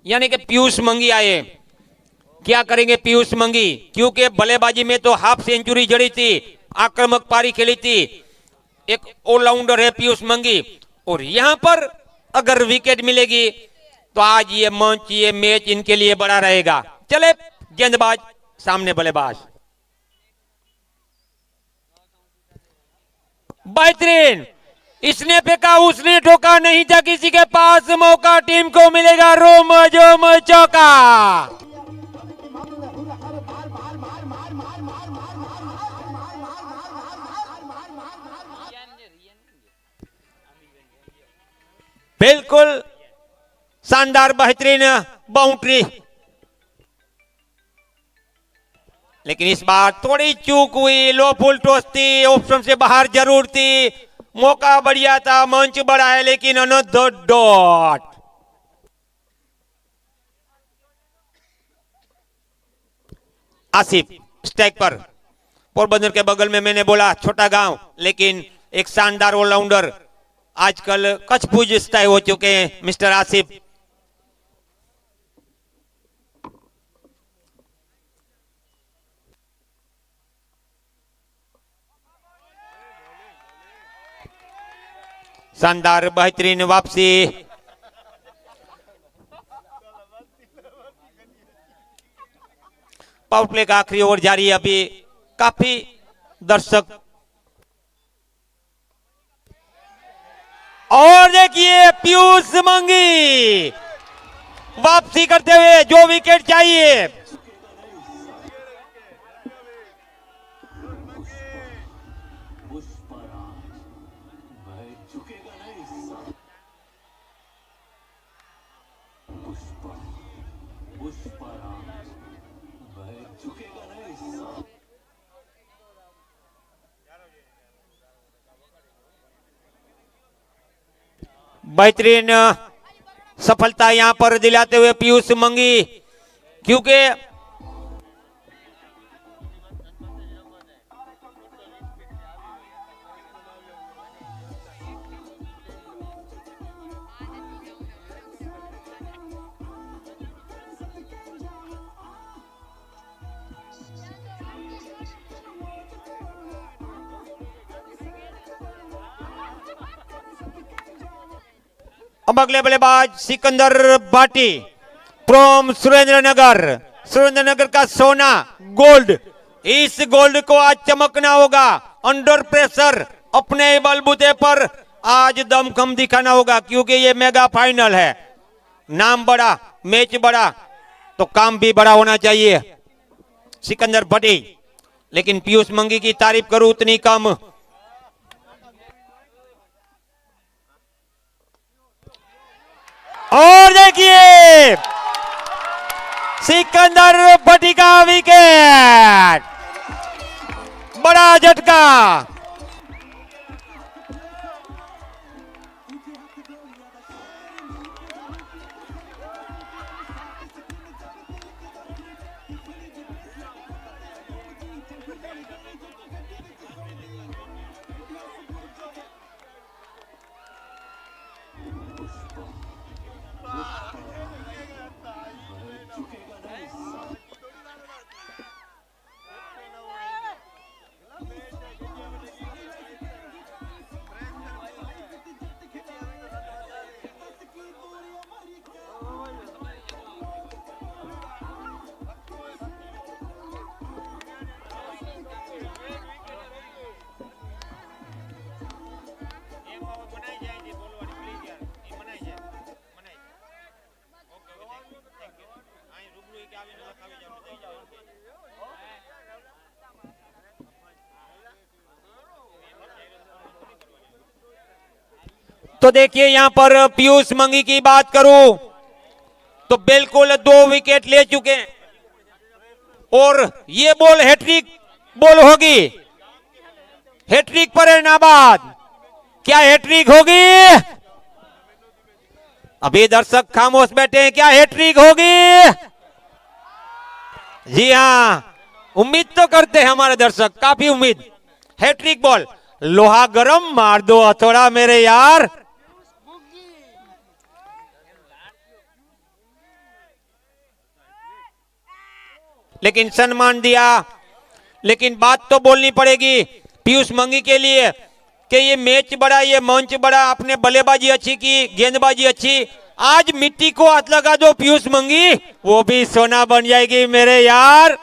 यानी कि पीयूष मंगी आए। क्या करेंगे पीयूष मंगी, क्योंकि बल्लेबाजी में तो हाफ सेंचुरी जड़ी थी, आक्रामक पारी खेली थी, एक ऑलराउंडर है पीयूष मंगी। और यहां पर अगर विकेट मिलेगी तो आज ये मंच, ये मैच इनके लिए बड़ा रहेगा। चले गेंदबाज, सामने बल्लेबाज। बेहतरीन, इसने फेंका, उसने ठोका, नहीं था किसी के पास मौका, टीम को मिलेगा रोम जोम चौका। बिल्कुल शानदार बेहतरीन बाउंड्री, लेकिन इस बार थोड़ी चूक हुई। लो फुल टॉस थी, ऑप्शन से बाहर जरूर थी, मौका बढ़िया था, मंच बड़ा है, लेकिन अनदर डॉट। आसिफ स्ट्राइक पर। पोरबंदर के बगल में मैंने बोला छोटा गांव, लेकिन एक शानदार ऑलराउंडर आजकल कच्छ पूजता हो चुके हैं मिस्टर आसिफ। शानदार बेहतरीन वापसी। पावर प्ले का आखिरी ओवर जारी है, अभी काफी दर्शक। और देखिए पीयूष मंगी वापसी करते हुए, जो विकेट चाहिए। बेहतरीन सफलता यहां पर दिलाते हुए पीयूष मंगी, क्योंकि अब अगले बल्लेबाज सिकंदर भाटी फ्रॉम सुरेंद्रनगर। सुरेंद्रनगर का सोना गोल्ड, इस गोल्ड को आज चमकना होगा। अंडर प्रेशर अपने बलबूते पर आज दमखम दिखाना होगा, क्योंकि ये मेगा फाइनल है। नाम बड़ा, मैच बड़ा, तो काम भी बड़ा होना चाहिए। सिकंदर भाटी, लेकिन पीयूष मंगी की तारीफ करूं उतनी कम। और देखिए सिकंदर भाटी का विकेट, बड़ा झटका। तो देखिए यहां पर पीयूष मंगी की बात करूं तो बिल्कुल 2 विकेट ले चुके हैं, और ये बॉल हैट्रिक बॉल होगी। हैट्रिक पर है नाबाद, क्या हैट्रिक होगी? अभी दर्शक खामोश बैठे हैं, क्या हैट्रिक होगी? जी हां, उम्मीद तो करते हैं हमारे दर्शक, काफी उम्मीद। हैट्रिक बॉल, लोहा गरम मार दो हथौड़ा मेरे यार। लेकिन सम्मान दिया। लेकिन बात तो बोलनी पड़ेगी पीयूष मंगी के लिए कि ये मैच बड़ा, ये मंच बड़ा, आपने बल्लेबाजी अच्छी की, गेंदबाजी अच्छी, आज मिट्टी को हाथ लगा दो पीयूष मंगी, वो भी सोना बन जाएगी मेरे यार।